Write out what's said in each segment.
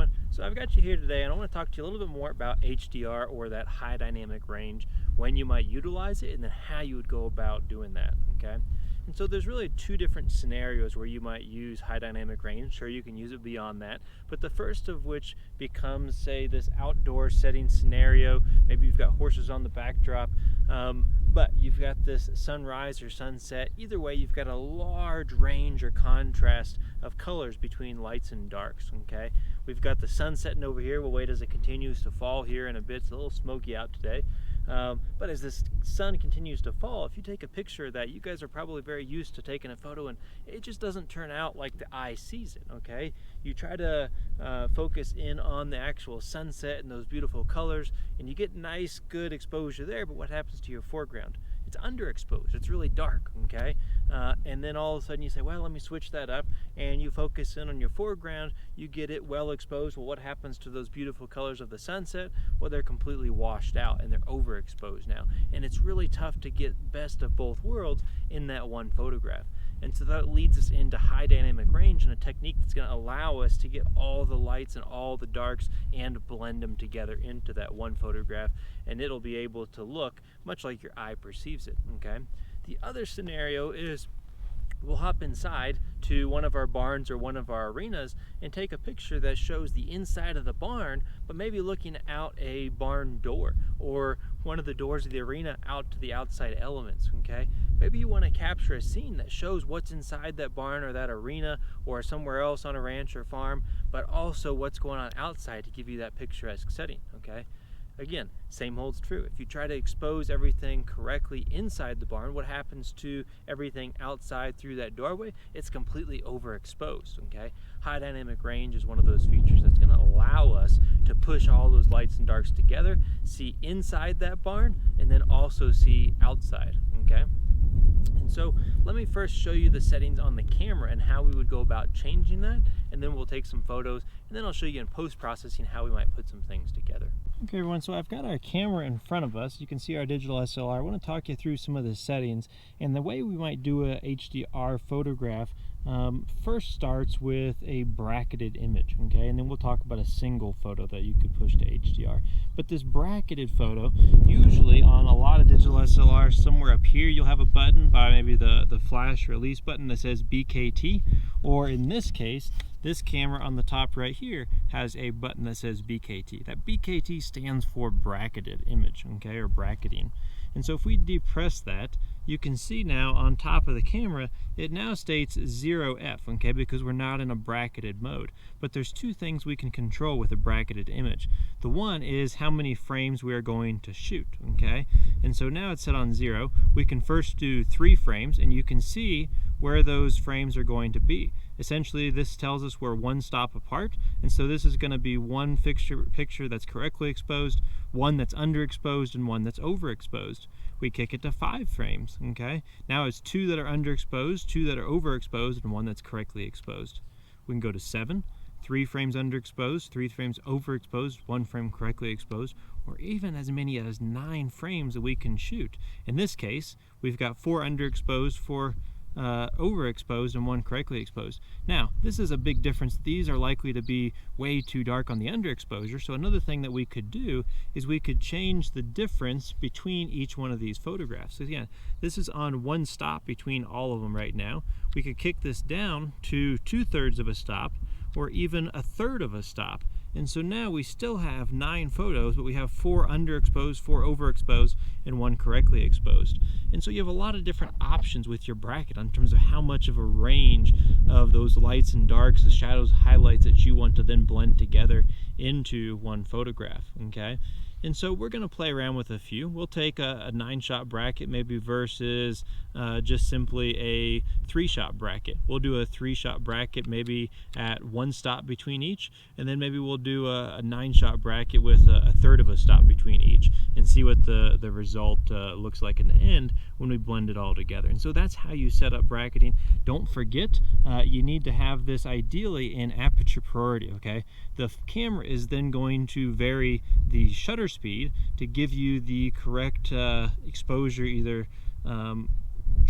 everyone, so I've got you here today and I want to talk to you a little bit more about HDR, or that high dynamic range, when you might utilize it and then how you would go about doing that, okay? And so there's really two different scenarios where you might use high dynamic range. Sure, you can use it beyond that, but the first of which becomes, say, this outdoor setting scenario. Maybe you've got horses on the backdrop, but you've got this sunrise or sunset. Either way, you've got a large range or contrast of colors between lights and darks, okay? We've got the sun setting over here. We'll wait as it continues to fall here in a bit. It's a little smoky out today. But as this sun continues to fall, if you take a picture of that, you guys are probably very used to taking a photo and it just doesn't turn out like the eye sees it, okay? You try to focus in on the actual sunset and those beautiful colors, and you get nice, good exposure there, but what happens to your foreground? It's underexposed, it's really dark, okay? And then all of a sudden you say, well, let me switch that up, and you focus in on your foreground, you get it well exposed. Well, what happens to those beautiful colors of the sunset? Well, they're completely washed out and they're overexposed now. And it's really tough to get best of both worlds in that one photograph. And so that leads us into high dynamic range, and a technique that's going to allow us to get all the lights and all the darks and blend them together into that one photograph, and it'll be able to look much like your eye perceives it, okay? The other scenario is we'll hop inside to one of our barns or one of our arenas and take a picture that shows the inside of the barn, but maybe looking out a barn door or one of the doors of the arena out to the outside elements, okay? Maybe you want to capture a scene that shows what's inside that barn or that arena or somewhere else on a ranch or farm, but also what's going on outside to give you that picturesque setting, okay? Again, same holds true. If you try to expose everything correctly inside the barn, what happens to everything outside through that doorway? It's completely overexposed, okay? High dynamic range is one of those features that's going to allow us to push all those lights and darks together, see inside that barn, and then also see outside, okay? And so let me first show you the settings on the camera and how we would go about changing that, and then we'll take some photos, and then I'll show you in post-processing how we might put some things together. Okay everyone, so I've got our camera in front of us. You can see our digital SLR. I want to talk you through some of the settings, and the way we might do a HDR photograph first starts with a bracketed image, okay, and then we'll talk about a single photo that you could push to HDR. But this bracketed photo, usually on a lot of digital SLRs, somewhere up here you'll have a button by maybe the flash release button that says BKT, or in this case, this camera on the top right here has a button that says BKT. That BKT stands for bracketed image, okay, or bracketing. And so if we depress that, you can see now on top of the camera, it now states 0F, okay, because we're not in a bracketed mode. But there's two things we can control with a bracketed image. The one is how many frames we are going to shoot, okay? And so now it's set on 0. We can first do 3 frames, and you can see where those frames are going to be. Essentially, this tells us we're one stop apart, and so this is going to be one picture that's correctly exposed, one that's underexposed, and one that's overexposed. We kick it to 5 frames, okay? Now it's 2 that are underexposed, 2 that are overexposed, and 1 that's correctly exposed. We can go to 7, 3 frames underexposed, 3 frames overexposed, 1 frame correctly exposed, or even as many as 9 frames that we can shoot. In this case, we've got 4 underexposed, 4 overexposed, and 1 correctly exposed. Now, this is a big difference. These are likely to be way too dark on the underexposure, so another thing that we could do is we could change the difference between each one of these photographs. So again, this is on 1 stop between all of them right now. We could kick this down to 2/3 of a stop, or even 1/3 of a stop. And so now we still have 9 photos, but we have 4 underexposed, 4 overexposed, and 1 correctly exposed. And so you have a lot of different options with your bracket in terms of how much of a range of those lights and darks, the shadows, highlights that you want to then blend together into one photograph, okay? And so we're going to play around with a few. We'll take a 9-shot bracket maybe versus just simply a 3-shot bracket. We'll do a 3-shot bracket maybe at 1 stop between each, and then maybe we'll do a 9-shot bracket with a 1/3 of a stop between each, and see what the result looks like in the end when we blend it all together. And so that's how you set up bracketing. Don't forget, you need to have this ideally in aperture priority, okay? The camera is then going to vary the shutter speed to give you the correct exposure, either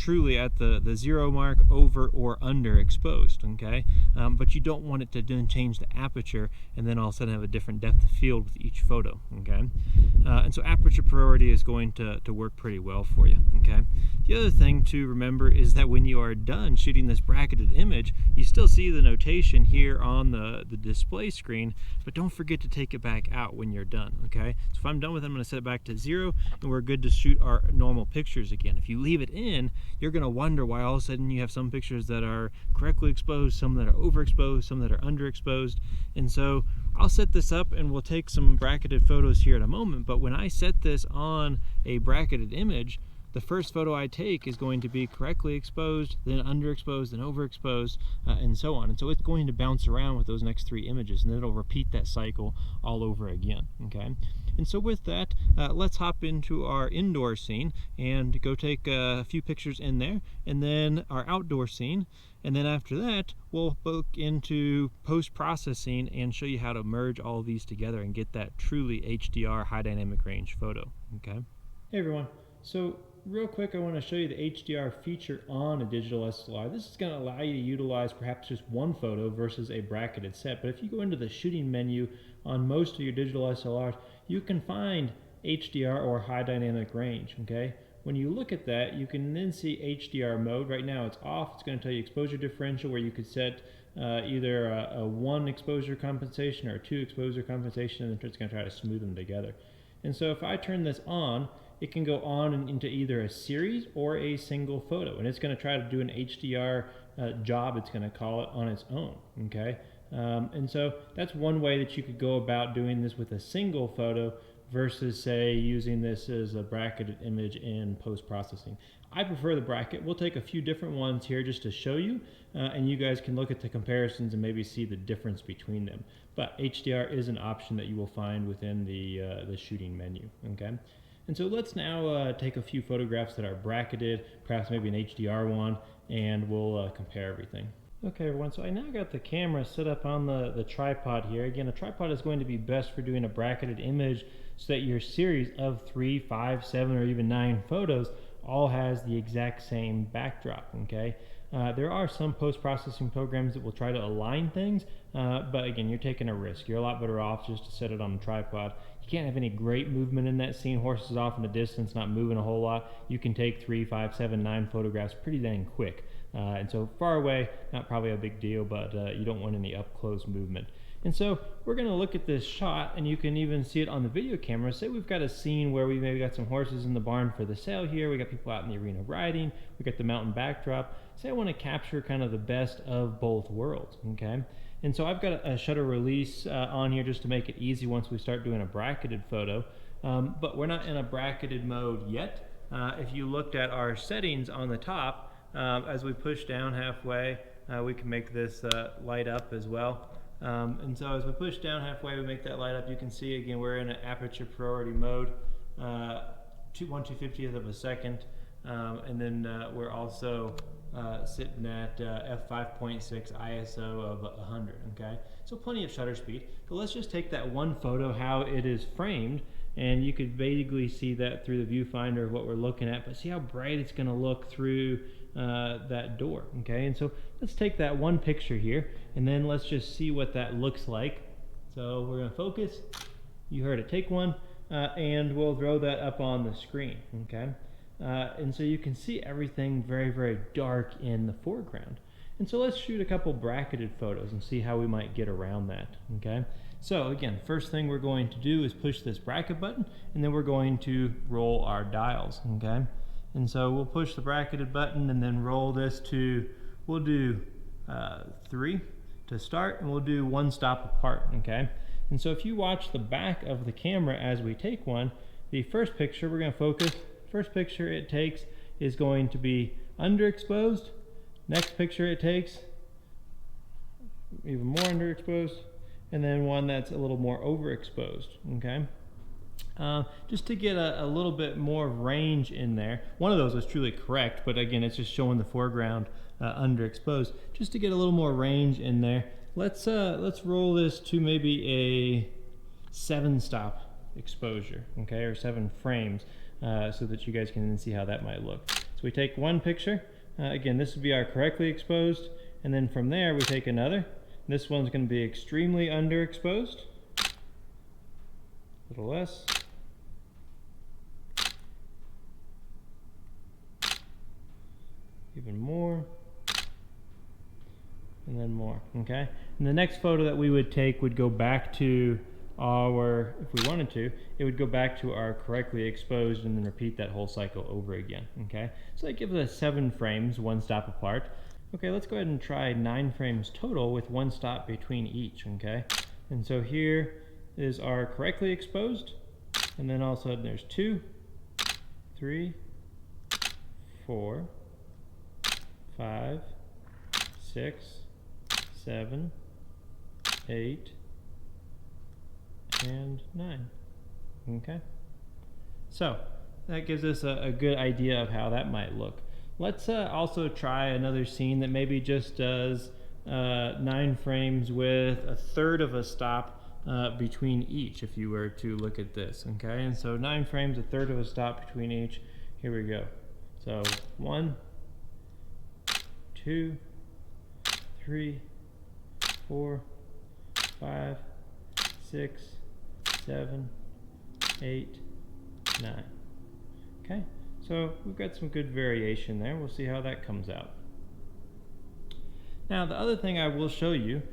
truly at the 0 mark, over or underexposed, okay? But you don't want it to then change the aperture and then all of a sudden have a different depth of field with each photo, okay? And so aperture priority is going to work pretty well for you, okay? The other thing to remember is that when you are done shooting this bracketed image, you still see the notation here on the display screen, but don't forget to take it back out when you're done, okay? So if I'm done with it, I'm going to set it back to 0, and we're good to shoot our normal pictures again. If you leave it in, you're going to wonder why all of a sudden you have some pictures that are correctly exposed, some that are overexposed, some that are underexposed. And so I'll set this up and we'll take some bracketed photos here in a moment, but when I set this on a bracketed image, the first photo I take is going to be correctly exposed, then underexposed, then overexposed, and so on. And so it's going to bounce around with those next 3 images, and then it'll repeat that cycle all over again, okay? And so with that, let's hop into our indoor scene and go take a few pictures in there, and then our outdoor scene. And then after that, we'll book into post-processing and show you how to merge all of these together and get that truly HDR high dynamic range photo, okay? Hey everyone, so real quick, I want to show you the HDR feature on a digital SLR. This is going to allow you to utilize perhaps just one photo versus a bracketed set. But if you go into the shooting menu on most of your digital SLRs, you can find HDR or high dynamic range, okay? When you look at that, you can then see HDR mode. Right now it's off. It's going to tell you exposure differential, where you could set either a 1 exposure compensation or a 2 exposure compensation, and it's going to try to smooth them together. And so if I turn this on, it can go on into either a series or a single photo, and it's going to try to do an HDR job, it's going to call it, on its own, okay? And so that's one way that you could go about doing this with a single photo versus, say, using this as a bracketed image in post-processing. I prefer the bracket. We'll take a few different ones here just to show you, and you guys can look at the comparisons and maybe see the difference between them. But HDR is an option that you will find within the shooting menu, okay? And so let's now take a few photographs that are bracketed, perhaps maybe an HDR one, and we'll compare everything. Okay everyone, so I now got the camera set up on the tripod here. Again, a tripod is going to be best for doing a bracketed image so that your series of 3, 5, 7, or even 9 photos all has the exact same backdrop, okay? There are some post-processing programs that will try to align things, but again, you're taking a risk. You're a lot better off just to set it on a tripod. You can't have any great movement in that scene. Horses off in the distance, not moving a whole lot. You can take 3, 5, 7, 9 photographs pretty dang quick. And so far away, not probably a big deal, but you don't want any up-close movement. And so we're going to look at this shot, and you can even see it on the video camera. Say we've got a scene where we maybe got some horses in the barn for the sale here. We got people out in the arena riding. We got the mountain backdrop. Say I want to capture kind of the best of both worlds, okay? And so I've got a shutter release on here just to make it easy once we start doing a bracketed photo. But we're not in a bracketed mode yet. If you looked at our settings on the top, as we push down halfway, we can make this light up as well. And so as we push down halfway, we make that light up. You can see again we're in an aperture priority mode, 1/250th of a second, and then we're also sitting at f5.6 ISO of 100. Okay, so plenty of shutter speed. But let's just take that one photo, how it is framed, and you could vaguely see that through the viewfinder of what we're looking at. But see how bright it's going to look through that door. Okay, and so let's take that one picture here, and then let's just see what that looks like. So we're going to focus. You heard it. Take one, and we'll throw that up on the screen. Okay, and so you can see everything very, very dark in the foreground. And so let's shoot a couple bracketed photos and see how we might get around that. Okay, so again, first thing we're going to do is push this bracket button, and then we're going to roll our dials. Okay, and so we'll push the bracketed button and then roll this to, we'll do 3 to start, and we'll do 1 stop apart. Okay, and so if you watch the back of the camera as we take one, the first picture we're going to focus. First picture it takes is going to be underexposed. Next picture it takes, even more underexposed, and then one that's a little more overexposed. Okay, just to get a little bit more range in there. One of those was truly correct, but again, it's just showing the foreground underexposed. Just to get a little more range in there, let's roll this to maybe a 7 stop exposure, okay, or 7 frames, so that you guys can see how that might look. So So we take one picture, again this would be our correctly exposed, and then from there we take another. This one's going to be extremely underexposed, a little less, even more, and then more. Okay, and the next photo that we would take would go back to our, if we wanted to, it would go back to our correctly exposed and then repeat that whole cycle over again. Okay, so that gives us 7 frames, one stop apart. Okay, let's go ahead and try 9 frames total with one stop between each. Okay, and so here is our correctly exposed, and then all of a sudden there's 2, 3, 4, 5, 6, 7, 8, and 9. Okay, so that gives us a good idea of how that might look. Let's also try another scene that maybe just does 9 frames with a third of a stop between each, if you were to look at this. Okay, and so 9 frames, a third of a stop between each. Here we go. So 1, 2, 3, 4, 5, 6, 7, 8, 9. Okay, so we've got some good variation there. We'll see how that comes out. Now the other thing I will show you,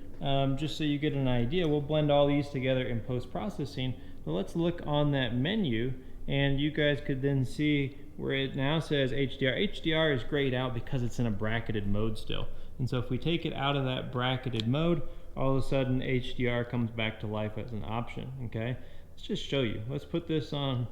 just so you get an idea, we'll blend all these together in post-processing, but let's look on that menu and you guys could then see where it now says HDR. HDR is grayed out because it's in a bracketed mode still. And so if we take it out of that bracketed mode, all of a sudden HDR comes back to life as an option. Okay, let's just show you. Let's put this on.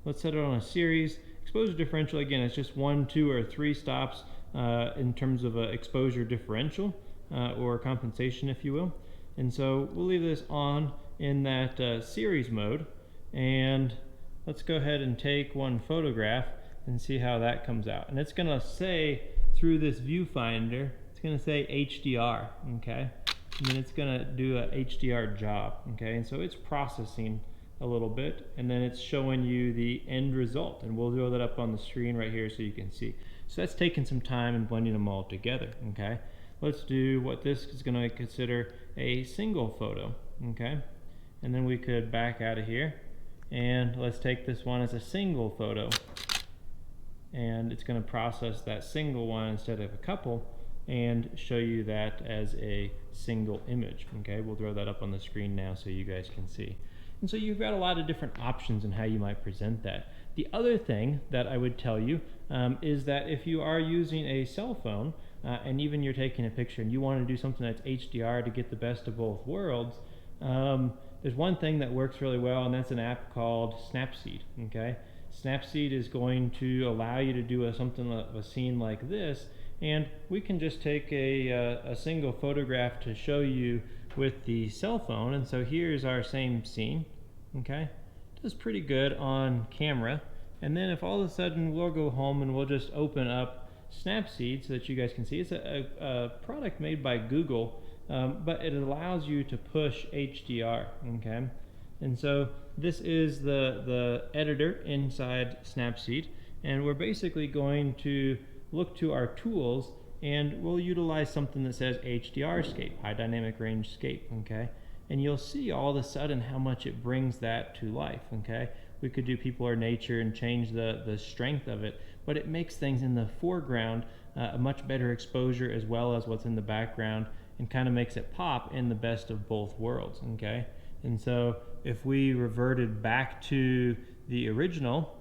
Let's set it on a series. Exposure differential, again, it's just 1, 2, or 3 stops in terms of exposure differential or compensation, if you will. And so we'll leave this on in that series mode, and let's go ahead and take one photograph and see how that comes out. And it's going to say through this viewfinder, it's going to say HDR, okay? And then it's going to do a HDR job, okay? And so it's processing a little bit, and then it's showing you the end result. And we'll throw that up on the screen right here so you can see. So that's taking some time and blending them all together, okay? Let's do what this is going to consider a single photo, okay? And then we could back out of here, and let's take this one as a single photo. And it's going to process that single one instead of a couple and show you that as a single image. Okay, we'll throw that up on the screen now so you guys can see. And so you've got a lot of different options in how you might present that. The other thing that I would tell you is that if you are using a cell phone and even you're taking a picture and you want to do something that's HDR to get the best of both worlds, there's one thing that works really well, and that's an app called Snapseed. Okay, Snapseed is going to allow you to do a scene like this, and we can just take a single photograph to show you with the cell phone. And so here's our same scene. Okay, it does pretty good on camera. And then if all of a sudden we'll go home and we'll just open up Snapseed so that you guys can see, it's a product made by Google, but it allows you to push HDR. Okay, and so this is the editor inside Snapseed, and we're basically going to look to our tools, and we'll utilize something that says HDR scape, high dynamic range scape. Okay, and you'll see all of a sudden how much it brings that to life. Okay, we could do people or nature and change the strength of it, but it makes things in the foreground a much better exposure as well as what's in the background, and kind of makes it pop in the best of both worlds. Okay, and so if we reverted back to the original,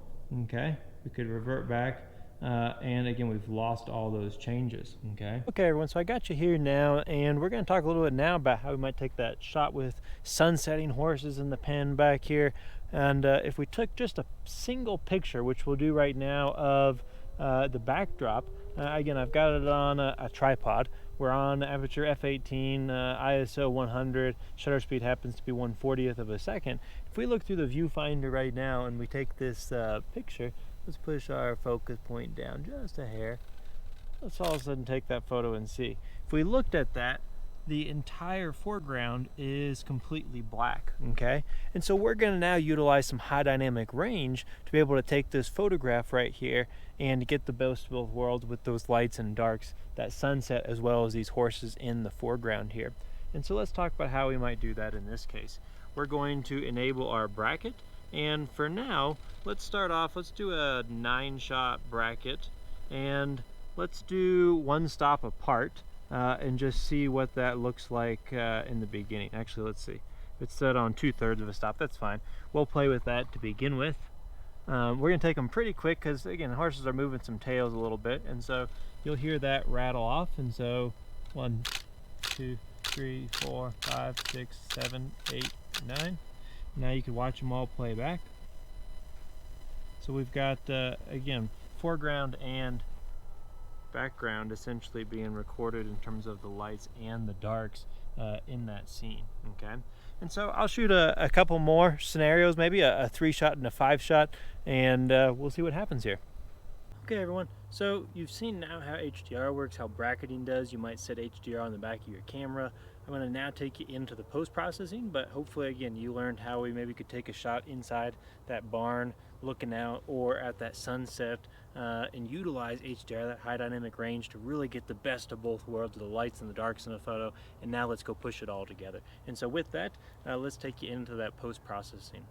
okay, we could revert back, and again, we've lost all those changes. Okay, everyone, so I got you here now, and we're going to talk a little bit now about how we might take that shot with sunsetting horses in the pen back here. And if we took just a single picture, which we'll do right now, of the backdrop, again, I've got it on a tripod. We're on aperture f/18, ISO 100, shutter speed happens to be 1/40th of a second. If we look through the viewfinder right now and we take this picture, let's push our focus point down just a hair. Let's all of a sudden take that photo and see. If we looked at that the entire foreground is completely black, okay? And so we're gonna now utilize some high dynamic range to be able to take this photograph right here and get the best of both worlds with those lights and darks, that sunset as well as these horses in the foreground here. And so let's talk about how we might do that in this case. We're going to enable our bracket, and for now, let's start off, let's do a 9-shot bracket, and let's do one stop apart. And just see what that looks like in the beginning. Actually, let's see. If it's set on 2/3 of a stop, that's fine. We'll play with that to begin with. We're going to take them pretty quick because, again, horses are moving some tails a little bit, and so you'll hear that rattle off. And so 1, 2, 3, 4, 5, 6, 7, 8, 9. Now you can watch them all play back. So we've got, again, foreground and background essentially being recorded in terms of the lights and the darks in that scene, okay? And so I'll shoot a couple more scenarios, maybe a 3-shot and a 5-shot, and we'll see what happens here. Okay, everyone, so you've seen now how HDR works, how bracketing does. You might set HDR on the back of your camera. I'm going to now take you into the post-processing, but hopefully, again, you learned how we maybe could take a shot inside that barn looking out or at that sunset and utilize HDR, that high dynamic range, to really get the best of both worlds, the lights and the darks in a photo. And now let's go push it all together. And so with that, let's take you into that post-processing.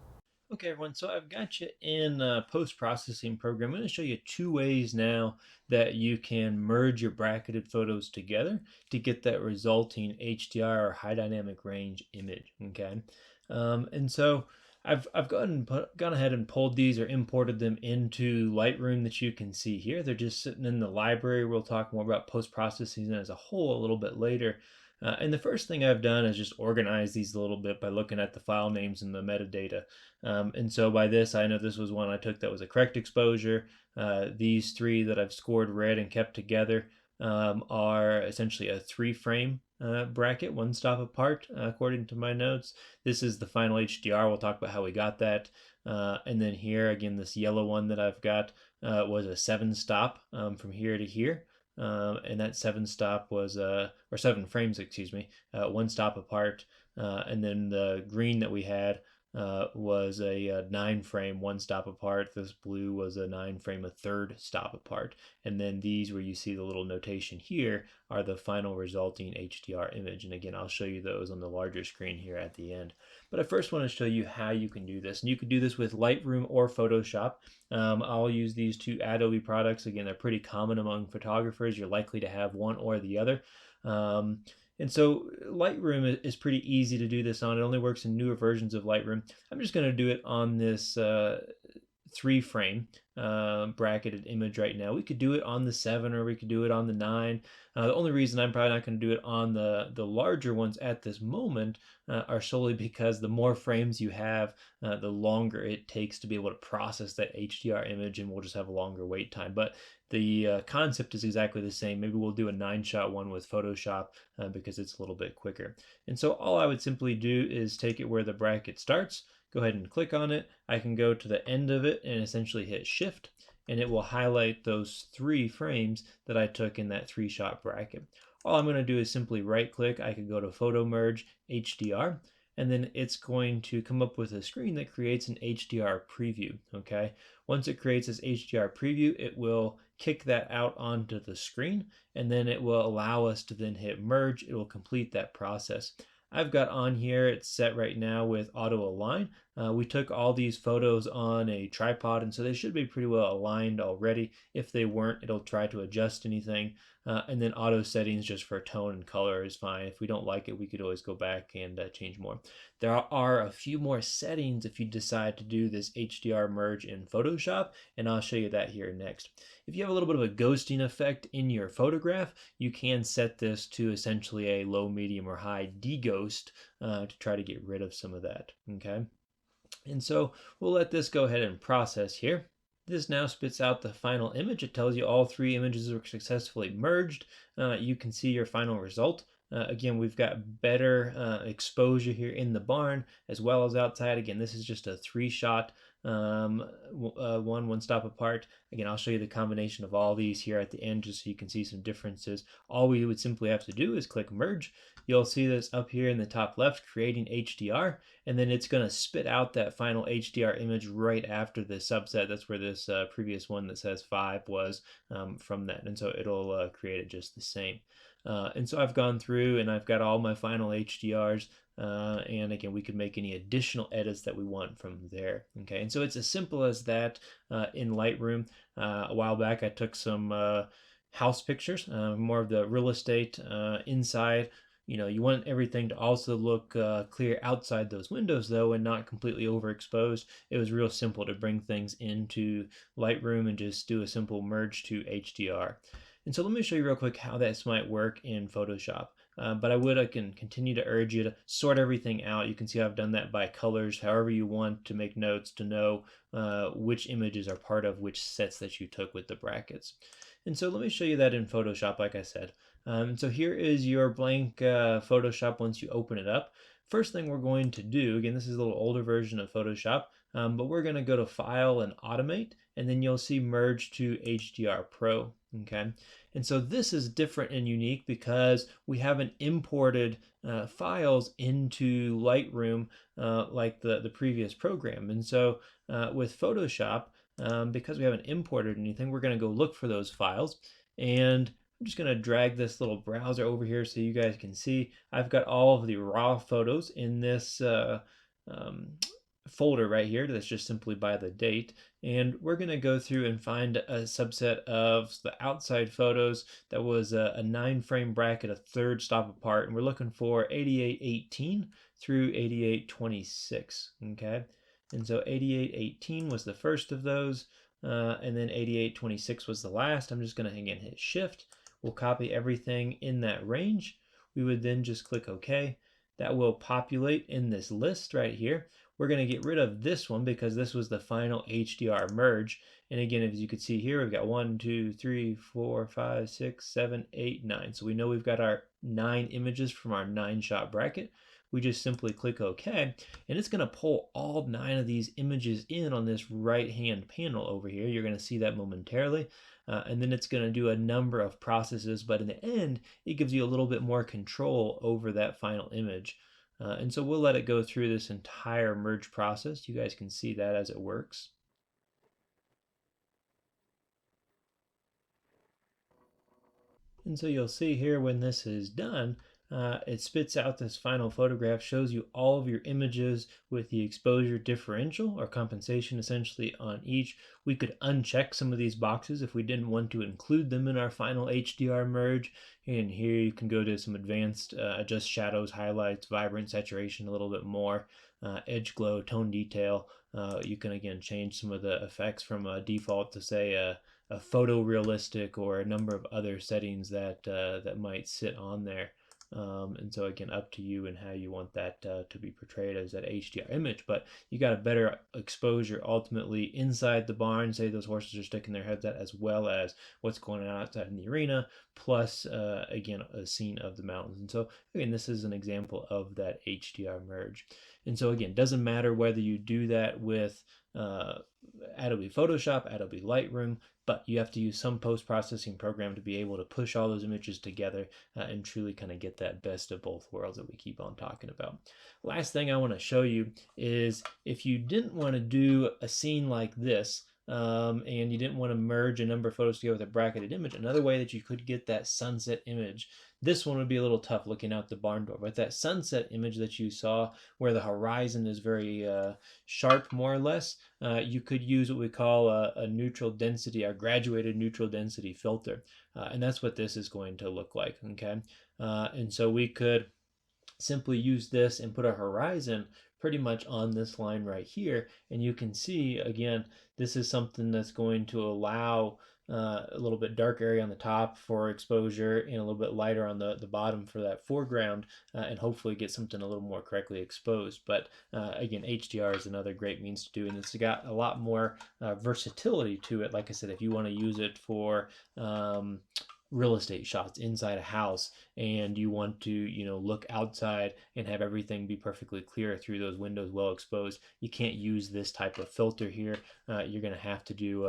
Okay, everyone, so I've got you in post-processing program. I'm going to show you 2 ways now that you can merge your bracketed photos together to get that resulting HDR or high dynamic range image, okay? And so I've gone ahead and pulled these or imported them into Lightroom that you can see here. They're just sitting in the library. We'll talk more about post-processing as a whole a little bit later. And the first thing I've done is just organize these a little bit by looking at the file names and the metadata. And so by this, I know this was one I took that was a correct exposure. These 3 that I've scored red and kept together are essentially a 3-frame bracket, 1 stop apart, according to my notes. This is the final HDR. We'll talk about how we got that. And then here, again, this yellow one that I've got was a 7-stop from here to here. And that 7-stop was, or 7 frames, excuse me, 1 stop apart. And then the green that we had was a 9-frame, 1 stop apart. This blue was a 9-frame, a 3rd stop apart. And then these, where you see the little notation here, are the final resulting HDR image. And again, I'll show you those on the larger screen here at the end. But I first want to show you how you can do this. And you can do this with Lightroom or Photoshop. I'll use these 2 Adobe products. Again, they're pretty common among photographers. You're likely to have one or the other. And so Lightroom is pretty easy to do this on. It only works in newer versions of Lightroom. I'm just going to do it on this 3-frame bracketed image right now. We could do it on the 7 or we could do it on the 9. The only reason I'm probably not going to do it on the larger ones at this moment are solely because the more frames you have, the longer it takes to be able to process that HDR image, and we'll just have a longer wait time. But the concept is exactly the same. Maybe we'll do a 9-shot one with Photoshop because it's a little bit quicker. And so all I would simply do is take it where the bracket starts, go ahead and click on it. I can go to the end of it and essentially hit Shift, and it will highlight those 3 frames that I took in that 3-shot bracket. All I'm going to do is simply right click. I could go to Photo Merge HDR, and then it's going to come up with a screen that creates an HDR preview, okay? Once it creates this HDR preview, it will kick that out onto the screen, and then it will allow us to then hit merge. It will complete that process. I've got on here, it's set right now with auto align. We took all these photos on a tripod, and so they should be pretty well aligned already. If they weren't, it'll try to adjust anything. And then auto settings just for tone and color is fine. If we don't like it, we could always go back and change more. There are a few more settings if you decide to do this HDR merge in Photoshop, and I'll show you that here next. If you have a little bit of a ghosting effect in your photograph, you can set this to essentially a low, medium, or high deghost to try to get rid of some of that, okay? And so we'll let this go ahead and process here. This now spits out the final image. It tells you all 3 images were successfully merged. You can see your final result. Again, we've got better exposure here in the barn as well as outside. Again, this is just a 3-shot, one stop apart. Again, I'll show you the combination of all these here at the end just so you can see some differences. All we would simply have to do is click merge, you'll see this up here in the top left, creating HDR, and then it's going to spit out that final HDR image right after the subset. That's where this previous one that says 5 was from that, and so it'll create it just the same. And so I've gone through and I've got all my final HDRs, and again, we can make any additional edits that we want from there. Okay, and so it's as simple as that in Lightroom. A while back, I took some house pictures, more of the real estate inside. You know, you want everything to also look clear outside those windows, though, and not completely overexposed. It was real simple to bring things into Lightroom and just do a simple merge to HDR. And so let me show you real quick how this might work in Photoshop. But I can continue to urge you to sort everything out. You can see I've done that by colors, however you want to make notes to know which images are part of which sets that you took with the brackets. And so let me show you that in Photoshop, like I said. So here is your blank Photoshop once you open it up. First thing we're going to do, again, this is a little older version of Photoshop, but we're going to go to File and Automate, and then you'll see Merge to HDR Pro. Okay, and so this is different and unique because we haven't imported files into Lightroom like the previous program. And so with Photoshop, because we haven't imported anything, we're going to go look for those files. And I'm just going to drag this little browser over here so you guys can see. I've got all of the raw photos in this folder right here that's just simply by the date, and we're going to go through and find a subset of the outside photos that was a 9-frame bracket, a third stop apart, and we're looking for 8818 through 8826. Okay, and so 8818 was the first of those, and then 8826 was the last. I'm just going to again hit shift. We'll copy everything in that range. We would then just click OK. That will populate in this list right here. We're going to get rid of this one because this was the final HDR merge. And again, as you can see here, we've got 1, 2, 3, 4, 5, 6, 7, 8, 9. So we know we've got our 9 images from our 9-shot bracket. We just simply click OK, and it's going to pull all 9 of these images in on this right-hand panel over here. You're going to see that momentarily. And then it's going to do a number of processes, but in the end, it gives you a little bit more control over that final image. And so we'll let it go through this entire merge process. You guys can see that as it works. And so you'll see here when this is done, it spits out this final photograph, shows you all of your images with the exposure differential or compensation essentially on each. We could uncheck some of these boxes if we didn't want to include them in our final HDR merge. And here you can go to some advanced adjust shadows, highlights, vibrant, saturation a little bit more, edge glow, tone detail. You can again change some of the effects from default to say a photorealistic or a number of other settings that that might sit on there. And so again, up to you and how you want that to be portrayed as that HDR image. But you got a better exposure ultimately inside the barn, say those horses are sticking their heads out, as well as what's going on outside in the arena, plus again, a scene of the mountains. And so again, this is an example of that HDR merge. And so again, doesn't matter whether you do that with Adobe Photoshop, Adobe Lightroom, but you have to use some post-processing program to be able to push all those images together and truly kind of get that best of both worlds that we keep on talking about. Last thing I want to show you is if you didn't want to do a scene like this, and you didn't want to merge a number of photos together with a bracketed image, another way that you could get that sunset image, this one would be a little tough looking out the barn door, but that sunset image that you saw where the horizon is very sharp, more or less, you could use what we call a neutral density, a graduated neutral density filter. And that's what this is going to look like, okay? And so we could simply use this and put a horizon pretty much on this line right here, and you can see again this is something that's going to allow a little bit dark area on the top for exposure and a little bit lighter on the bottom for that foreground, and hopefully get something a little more correctly exposed. But again, HDR is another great means to do, and it's got a lot more versatility to it. Like I said, if you want to use it for real estate shots inside a house and you want to look outside and have everything be perfectly clear through those windows well exposed, you can't use this type of filter here. You're going to have to do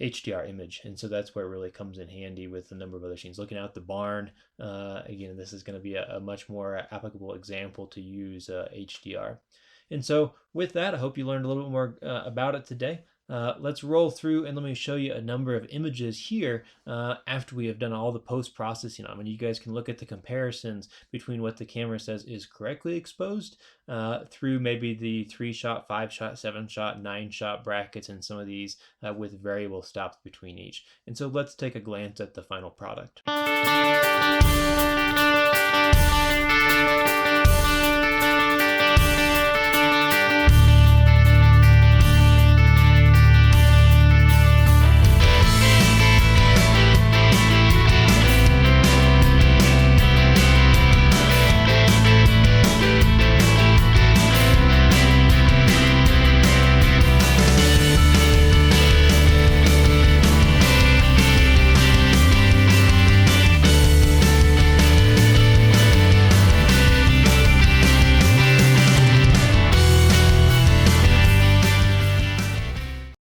HDR image. And so that's where it really comes in handy with a number of other scenes. Looking out the barn, again, this is going to be a much more applicable example to use HDR. And so with that, I hope you learned a little bit more about it today. Let's roll through and let me show you a number of images here after we have done all the post-processing on them. And you guys can look at the comparisons between what the camera says is correctly exposed through maybe the 3-shot, 5-shot, 7-shot, 9-shot brackets and some of these with variable stops between each. And so let's take a glance at the final product.